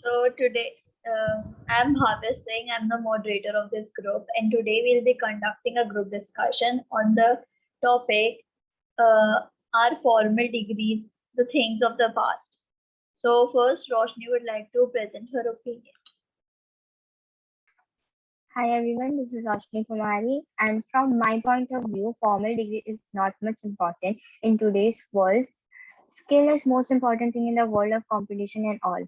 So today, I'm Bhavesh Singh. I'm the moderator of this group, and today we'll be conducting a group discussion on the topic "Are formal degrees the things of the past?" So first, Roshni would like to present her opinion. Hi everyone, this is Roshni Kumari, and from my point of view, formal degree is not much important in today's world. Skill is most important thing in the world of competition and all.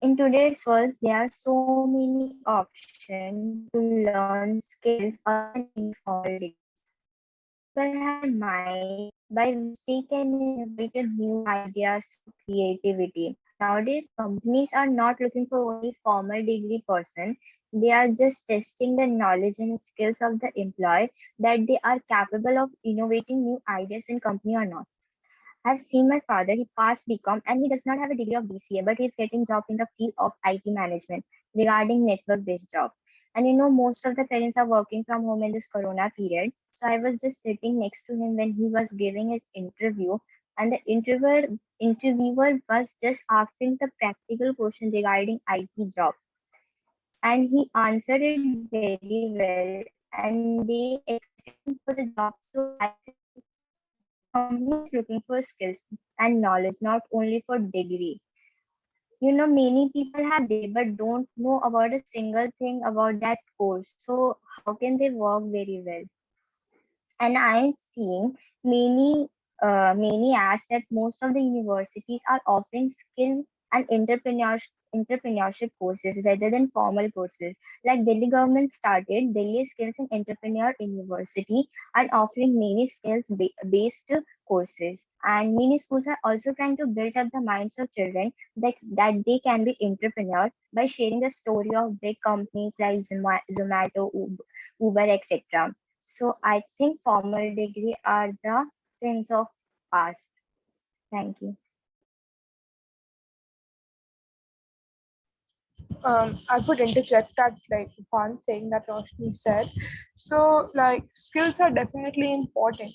In today's world, there are so many options to learn skills other than any formal degrees. People have a mind by which they can innovate new ideas for creativity. Nowadays, companies are not looking for only formal degree person. They are just testing the knowledge and skills of the employee that they are capable of innovating new ideas in company or not. I've seen my father, he passed BCom and he does not have a degree of BCA, but he's getting job in the field of IT management regarding network-based job. And most of the parents are working from home in this Corona period. So I was just sitting next to him when he was giving his interview, and the interviewer was just asking the practical question regarding IT job. And he answered it very well, and they accepted him for the job. So I think companies looking for skills and knowledge, not only for degree. Many people have degree but don't know about a single thing about that course. So how can they work very well? And I'm seeing many many ads that most of the universities are offering skill and entrepreneurship courses rather than formal courses. Like Delhi government started Delhi Skills and Entrepreneur University and offering many based courses. And many schools are also trying to build up the minds of children that they can be entrepreneur by sharing the story of big companies like Zomato, Uber, etc. So I think formal degree are the things of past. Thank you. I would interject that like one thing that Roshni said. So like skills are definitely important,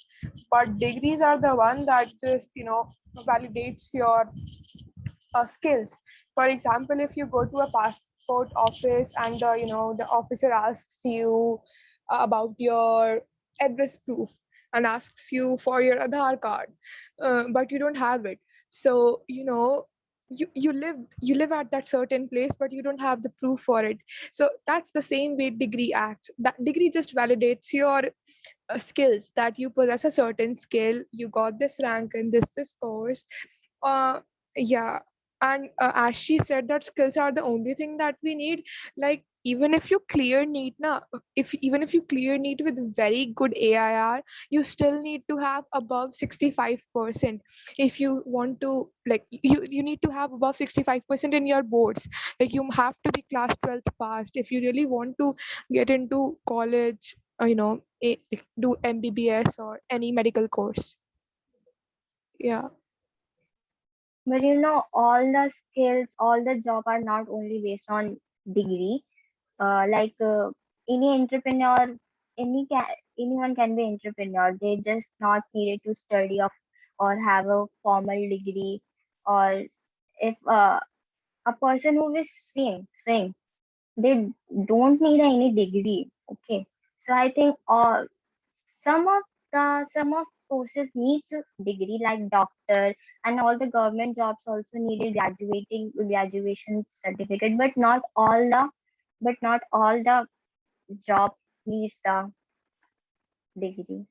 but degrees are the one that just validates your skills. For example, if you go to a passport office and the officer asks you about your address proof and asks you for your Aadhaar card, but you don't have it. So you live at that certain place, but you don't have the proof for it. So that's the same way degree acts. That degree just validates your skills, that you possess a certain skill, you got this rank in this course. uh yeah. And as she said that skills are the only thing that we need, like even if you clear NEET na, if you clear NEET with very good AIR, you still need to have above 65%. If you want to, like, you need to have above 65% in your boards. Like you have to be class 12th passed if you really want to get into college, like, do MBBS or any medical course. Yeah. But all the skills, all the job are not only based on degree. Like any entrepreneur, anyone can be entrepreneur. They just not needed to study of or have a formal degree. Or if a person who is swing, they don't need any degree. Okay, so I think all some of some of courses needs a degree like doctor, and all the government jobs also needed graduation certificate, but not all the job needs the degree.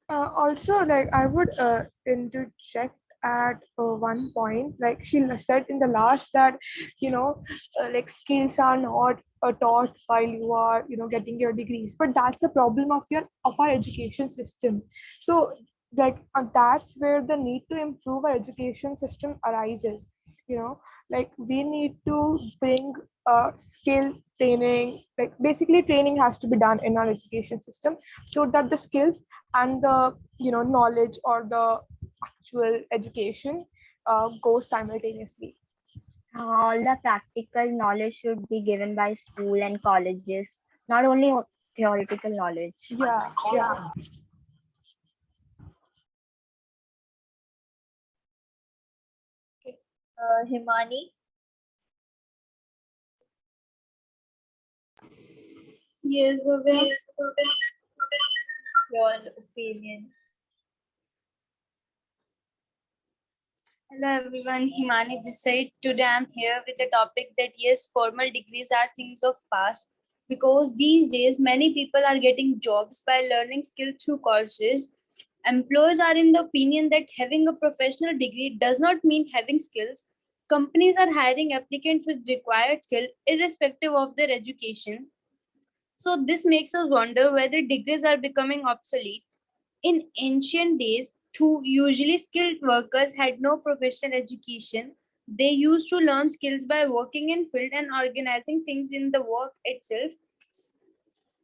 Also, like I would interject at one point, like she said in the last that you know like skills are not taught while you are getting your degrees, but that's a problem of our education system. So like that's where the need to improve our education system arises. Like we need to bring skill training. Like basically training has to be done in our education system so that the skills and the knowledge or the actual education goes simultaneously. All the practical knowledge should be given by school and colleges, not only theoretical knowledge. Yeah, yeah. Okay. Himani, Yes, Bhavya. Your opinion. Hello everyone, Himani this side. Today I'm here with a topic that yes, formal degrees are things of past because these days many people are getting jobs by learning skills through courses. Employers are in the opinion that having a professional degree does not mean having skills. Companies are hiring applicants with required skill irrespective of their education. So this makes us wonder whether degrees are becoming obsolete. In ancient days, two usually skilled workers had no professional education. They used to learn skills by working in field and organizing things in the work itself.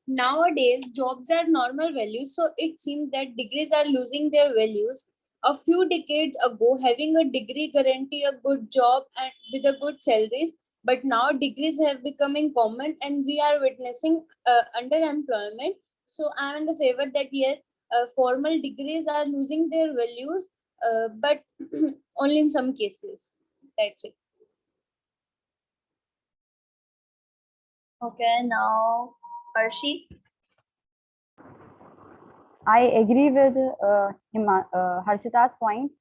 Nowadays, jobs are normal values, so it seems that degrees are losing their values. A few decades ago, having a degree guarantee a good job and with a good salaries, but now degrees have becoming common, and we are witnessing underemployment. So I am in the favor that yes, formal degrees are losing their values, but only in some cases. That's it. Okay, now Arshi. I agree with Harshita's point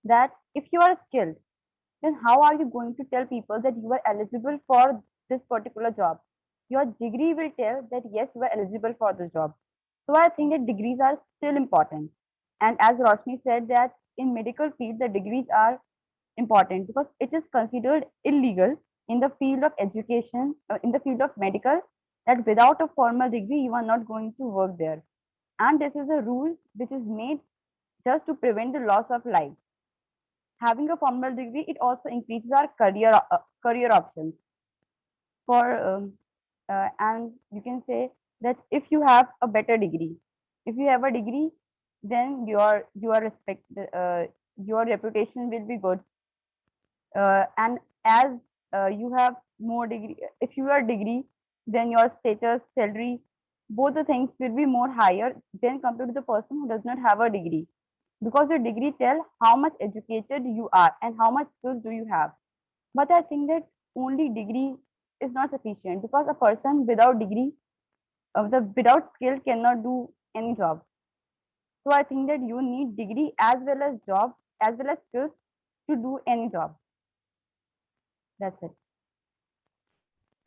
that if you are skilled, then how are you going to tell people that you are eligible for this particular job? Your degree will tell that yes, you are eligible for the job. So I think that degrees are still important. And as Roshni said that in medical field, the degrees are important because it is considered illegal in the field of education, in the field of medical, that without a formal degree, you are not going to work there. And this is a rule which is made just to prevent the loss of life. Having a formal degree, it also increases our career options. And you can say that if you have a better degree, if you have a degree, then your reputation will be good. And as you have more degree, if you are degree, then your status, salary, both the things will be more higher than compared to the person who does not have a degree, because your degree tell how much educated you are and how much skills do you have. But I think that only degree is not sufficient, because a person without degree, without skill cannot do any job. So I think that you need degree as well as job, as well as skills to do any job. That's it.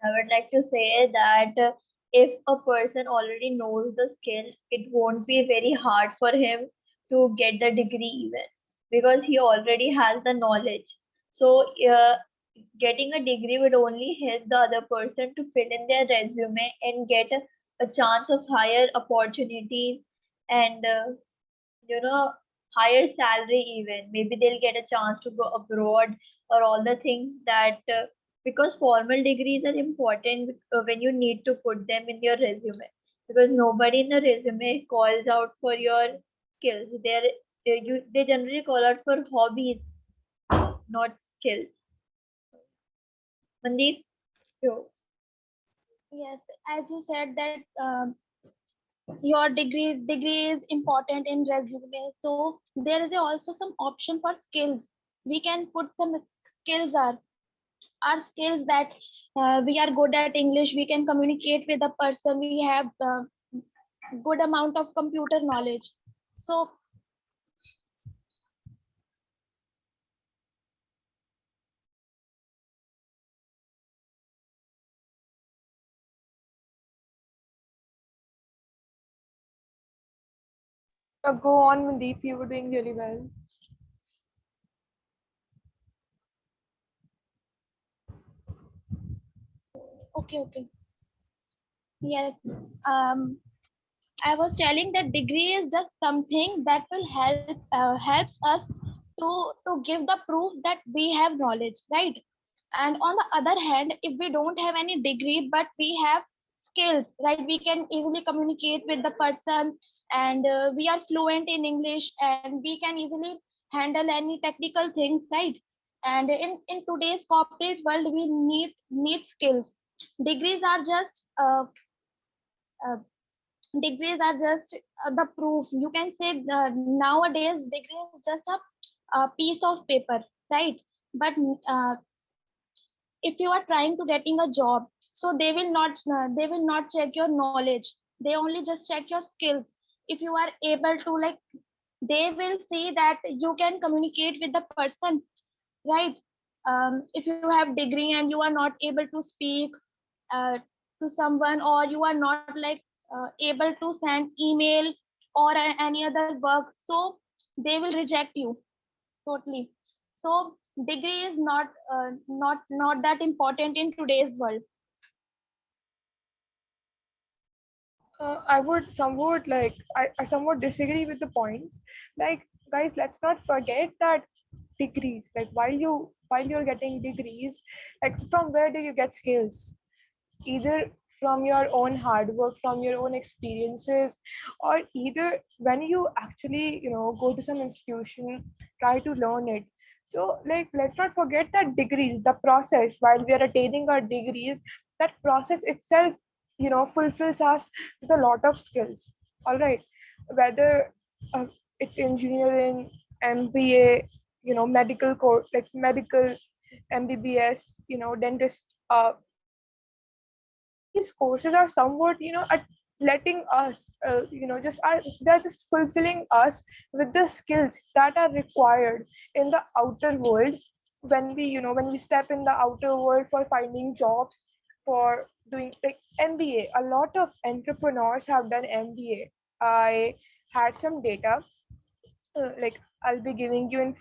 I would like to say that if a person already knows the skill, it won't be very hard for him to get the degree even because he already has the knowledge. So, getting a degree would only help the other person to fill in their resume and get a chance of higher opportunities and higher salary even. Maybe they'll get a chance to go abroad or all the things that because formal degrees are important when you need to put them in your resume, because nobody in the resume calls out for your skills. They generally call out for hobbies, not skills. Mandeep, you. Yes, as you said that your degree is important in resume. So there is also some option for skills. We can put some skills are skills that we are good at English. We can communicate with a person. We have good amount of computer knowledge. So Go on, Mandeep. You were doing really well. okay. Yes. Um, I was telling that degree is just something that will helps us to give the proof that we have knowledge, right? And on the other hand, if we don't have any degree but we have skills, right, we can easily communicate with the person, and we are fluent in English, and we can easily handle any technical things, right? And in today's corporate world, we need skills. Degrees are just uh, degrees are just the proof. You can say nowadays degree is just a piece of paper, right? But uh, if you are trying to getting a job, So they will not check your knowledge. They only just check your skills. If you are able to, like, they will see that you can communicate with the person, right? If you have degree and you are not able to speak uh, to someone, or you are not, like, able to send email or any other work, so they will reject you totally. So degree is not that important in today's world. I would somewhat I somewhat disagree with the points. Like, guys, let's not forget that degrees, like while you're getting degrees, like from where do you get skills? Either from your own hard work, from your own experiences, or either when you actually go to some institution, try to learn it. So, like, let's not forget that degrees, the process while we are attaining our degrees, that process itself fulfills us with a lot of skills. All right, whether it's engineering, MBA, medical course, like medical, MBBS, dentist, these courses are somewhat at letting us just are they're just fulfilling us with the skills that are required in the outer world, when we step in the outer world for finding jobs, for doing like MBA. A lot of entrepreneurs have done MBA. I had some data, like I'll be giving you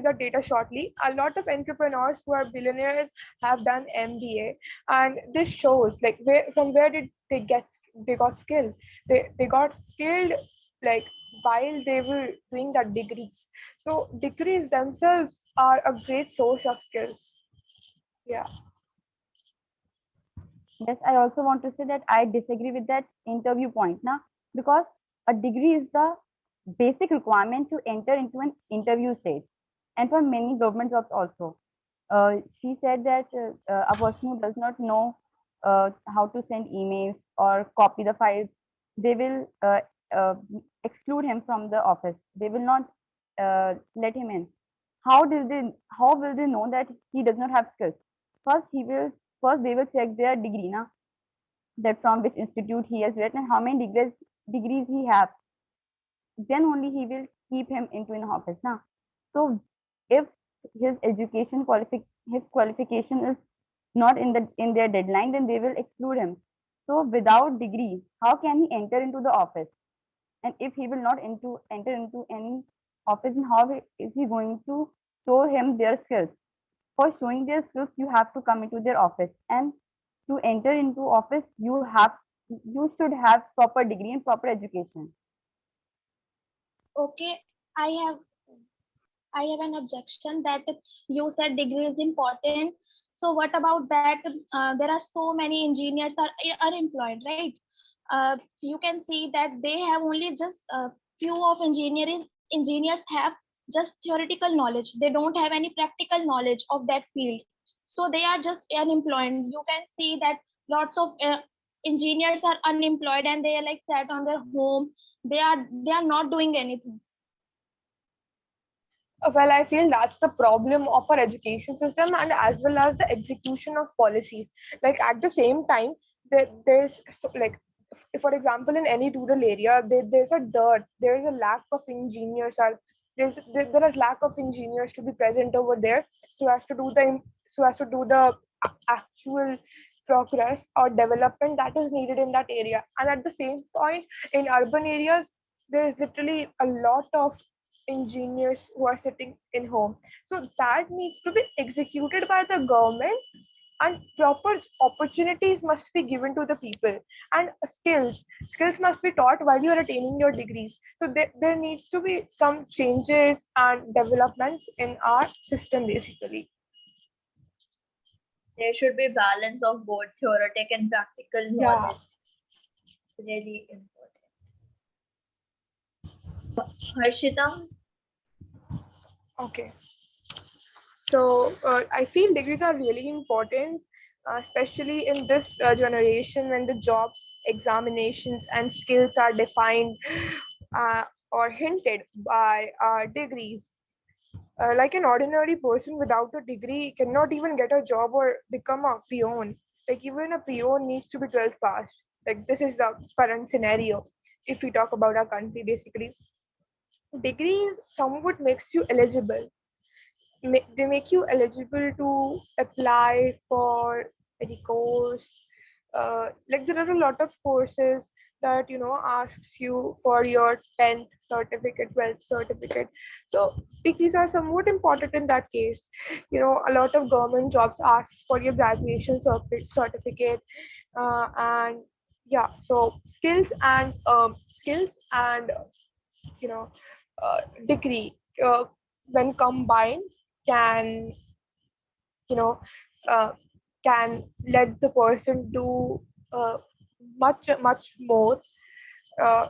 the data shortly. A lot of entrepreneurs who are billionaires have done MBA, and this shows like from where did they got skilled. They got skilled, like, while they were doing that degrees. So degrees themselves are a great source of skills. Yeah. Yes, I also want to say that I disagree with that interview point now, because a degree is the basic requirement to enter into an interview stage, and for many government jobs also. She said that a person who does not know how to send emails or copy the files, they will uh, exclude him from the office. They will not let him in. How will they know that he does not have skills? First they will check their degree now, that from which institute he has read and how many degrees he has. Then only he will keep him into an office now. So if his his qualification is not in their deadline, then they will exclude him. So without degree, how can he enter into the office? And if he will not enter into any office, then is he going to show him their skills? For showing their skills, you have to come into their office, and to enter into office, you should have proper degree and proper education. Okay, i have I have an objection that you said degree is important. So what about that? There are so many engineers are unemployed, right? You can see that they have only just few of engineers have just theoretical knowledge. They don't have any practical knowledge of that field. So they are just unemployed. You can see that lots of engineers are unemployed and they are like sat on their home. They are not doing anything. Well, I feel that's the problem of our education system, and as well as the execution of policies. Like, at the same time, there's like, if, for example, in any rural area, there's a lack of engineers. There is lack of engineers to be present over there, so as to do the actual progress or development that is needed in that area. And at the same point, in urban areas, there is literally a lot of engineers who are sitting in home. So that needs to be executed by the government, and proper opportunities must be given to the people, and skills must be taught while you are attaining your degrees. So there needs to be some changes and developments in our system, basically. There should be balance of both theoretic and practical Yeah. knowledge. Really important. Harshita, Okay. So I feel degrees are really important, especially in this generation when the jobs, examinations, and skills are defined uh, or hinted by degrees. Like, an ordinary person without a degree cannot even get a job or become a peon. like even a PO needs to be 12th passed. Like this is the current scenario. If we talk about our country, basically, degrees somewhat makes you eligible. They make you eligible to apply for any course. Like there are a lot of courses that asks you for your 10th certificate, 12th certificate. So degrees are somewhat important in that case. A lot of government jobs asks for your graduation certificate, and yeah. So skills and you know degree, when combined, can you know uh, can let the person do much more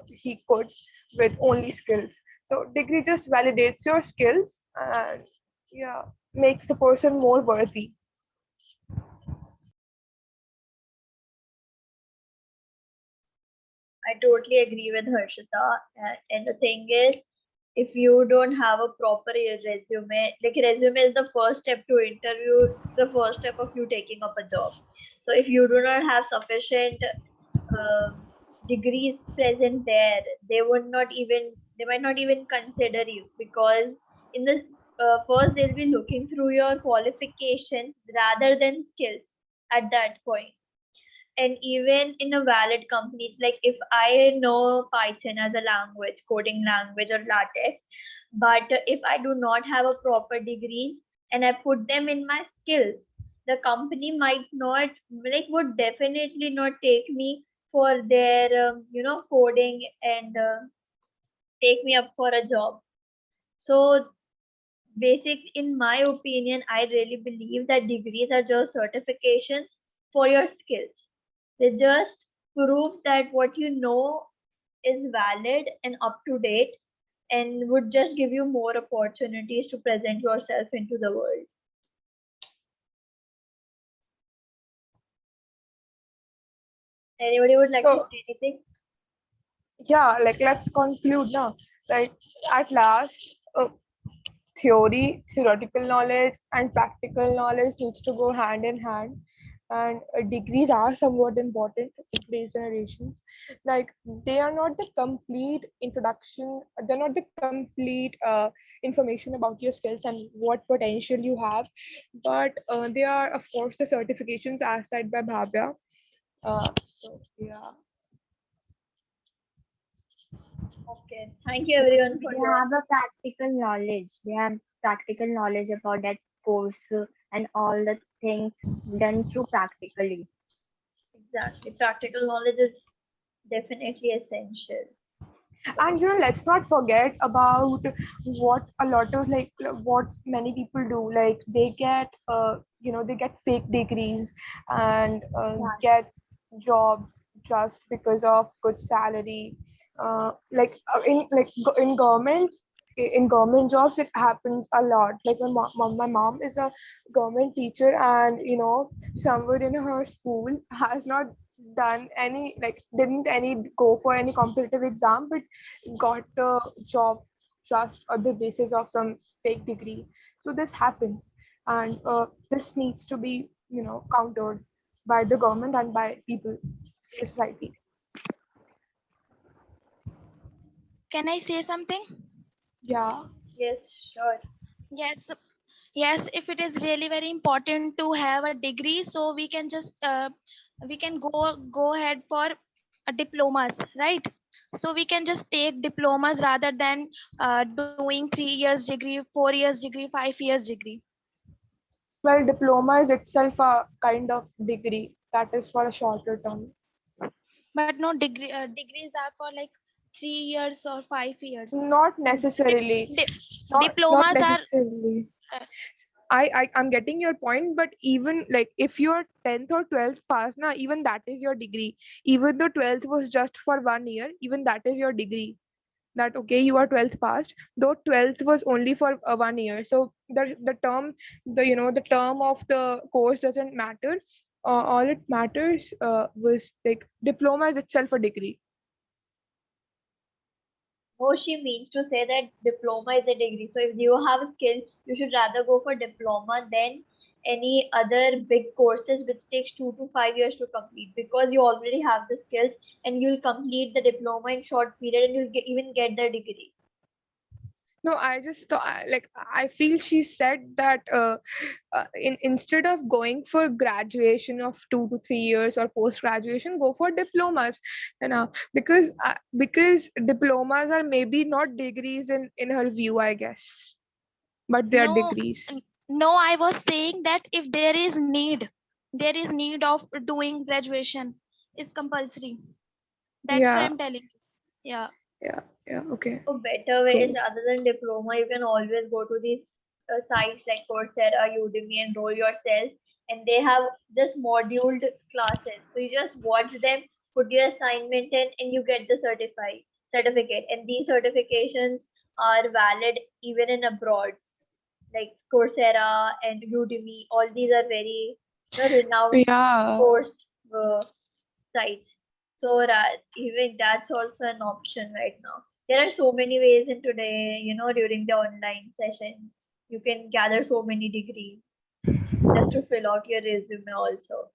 he could with only skills. So degree just validates your skills and yeah, makes the person more worthy. I totally agree with Harshita. And the thing is, if you don't have a proper resume, like resume is the first step to interview, the first step of you taking up a job. So if you do not have sufficient degrees present there, they might not even consider you, because in the first they'll be looking through your qualifications rather than skills at that point. And even in a valid companies, like if I know Python as a language, coding language or latex, but if I do not have a proper degrees and I put them in my skills, the company might not, like would definitely not take me for their coding and take me up for a job. So basic, in my opinion, I really believe that degrees are just certifications for your skills. They just prove that what you know is valid and up to date, and would just give you more opportunities to present yourself into the world. Anybody would like to So say anything? yeah, like let's conclude now. Like at last, theoretical knowledge and practical knowledge needs to go hand in hand, and degrees are somewhat important in today's generations. Like they are not the complete introduction, they're not the complete information about your skills and what potential you have, but they are of course the certifications as said by Bhavya. So yeah. Okay. Thank you everyone for They joining. have a practical knowledge. They have practical knowledge about that course and all the things done through practically. Exactly. Practical knowledge is definitely essential. And let's not forget about what a lot of like what many people do. Like they get they get fake degrees and Yeah. get jobs just because of good salary. In government, in government jobs it happens a lot. Like my mom is a government teacher, and somewhere in her school has not done any, like didn't any go for any competitive exam, but got the job just on the basis of some fake degree. So this happens, and this needs to be countered by the government and by people, the society. Can I say something? Yeah. Yes, sure. Yes, yes. If it is really very important to have a degree, so we can just we can go ahead for diplomas, right? So we can just take diplomas rather than doing 3 years degree, 4 years degree, 5 years degree. Well, diploma is itself a kind of degree that is for a shorter term. But no degrees are for like 3 years or 5 years. Not And necessarily. Not diplomas are necessarily. uh, I'm getting your point, but even like if you're 10th or 12th pass now, even that is your degree. Even though 12th was just for 1 year, even that is your degree. That okay, you are 12th passed, though 12th was only for 1 year. So the term of the course doesn't matter. All it matters was like diploma is itself a degree. No, she means to say that diploma is a degree. So if you have a skill, you should rather go for diploma than any other big courses which takes 2 to 5 years to complete, because you already have the skills and you'll complete the diploma in short period and you'll even get the degree. No, I just thought, I feel she said that instead of going for graduation of 2 to 3 years or post graduation, go for diplomas, because diplomas are maybe not degrees in her view, I guess, but they are No, degrees. no, I was saying that if there is need of doing graduation is compulsory. That's why Yeah, I'm telling you. Yeah. yeah, okay, So better ways cool. rather than diploma, you can always go to these sites like Coursera, Udemy, enroll yourself, and they have just moduled classes. So you just watch them, put your assignment in, and you get the certificate. And these certifications are valid even in abroad, like Coursera and Udemy. All these are very renowned Yeah, course uh, sites. So even that's also an option right now. There are so many ways in today, during the online session, you can gather so many degrees just to fill out your resume also.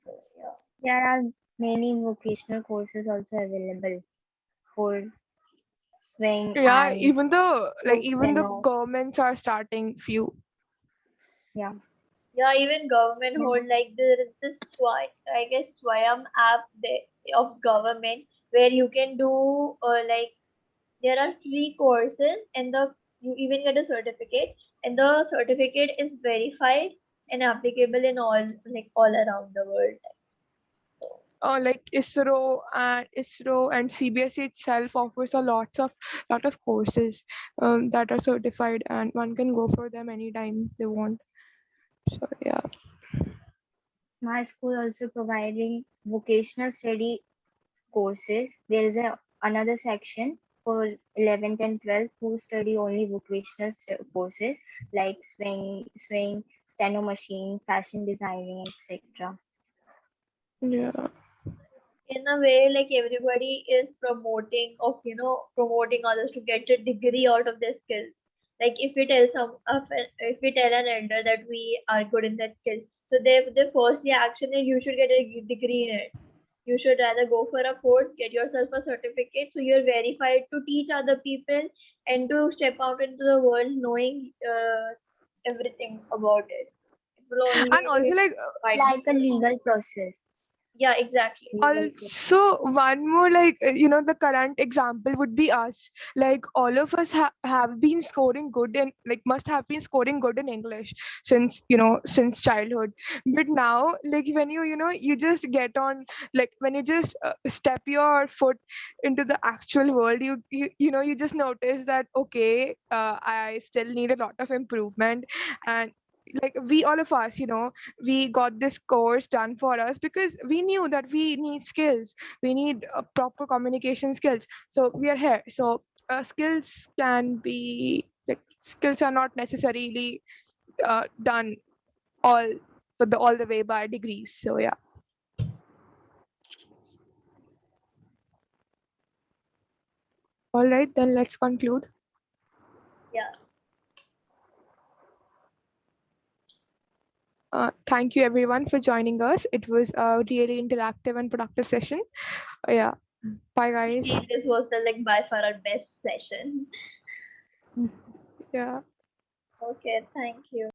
So, yeah. There are many vocational courses also available for swing yeah, and even the piano. governments are starting few. Yeah. Yeah, even government Yeah. hold, like there is this I guess Swayam app of government where you can do like there are free courses and you even get a certificate, and the certificate is verified and applicable in all around the world. Like ISRO and CBSE itself offers lot of courses that are certified, and one can go for them anytime they want. So yeah. My school also providing vocational study courses. There is another section for 11th and 12th who study only vocational courses like swing, steno machine, fashion designing, etc. Yeah. In a way, like everybody is promoting others to get a degree out of their skills. Like if we tell an elder that we are good in that skill, so their first reaction is you should get a degree in it. You should rather go for a course, get yourself a certificate, so you're verified to teach other people and to step out into the world knowing everything about it. It will And also, only like, find. Like a legal process. Yeah, exactly. Legal process. also one more, the current example would be us. Like, all of us have been scoring good in, like, must have been scoring good in English since childhood. But now, like, when you just get on, like, when you just step your foot into the actual world, you just notice that, okay, I still need a lot of improvement. And like, we all of us, we got this course done for us because we knew that we need skills, we need proper communication skills, so we are here. So skills are not necessarily done all all the way by degrees. So yeah. All right, then let's conclude. Yeah. Thank you everyone for joining us. It was a really interactive and productive session. Yeah, bye guys. This was the by far our best session. Yeah. Okay, thank you.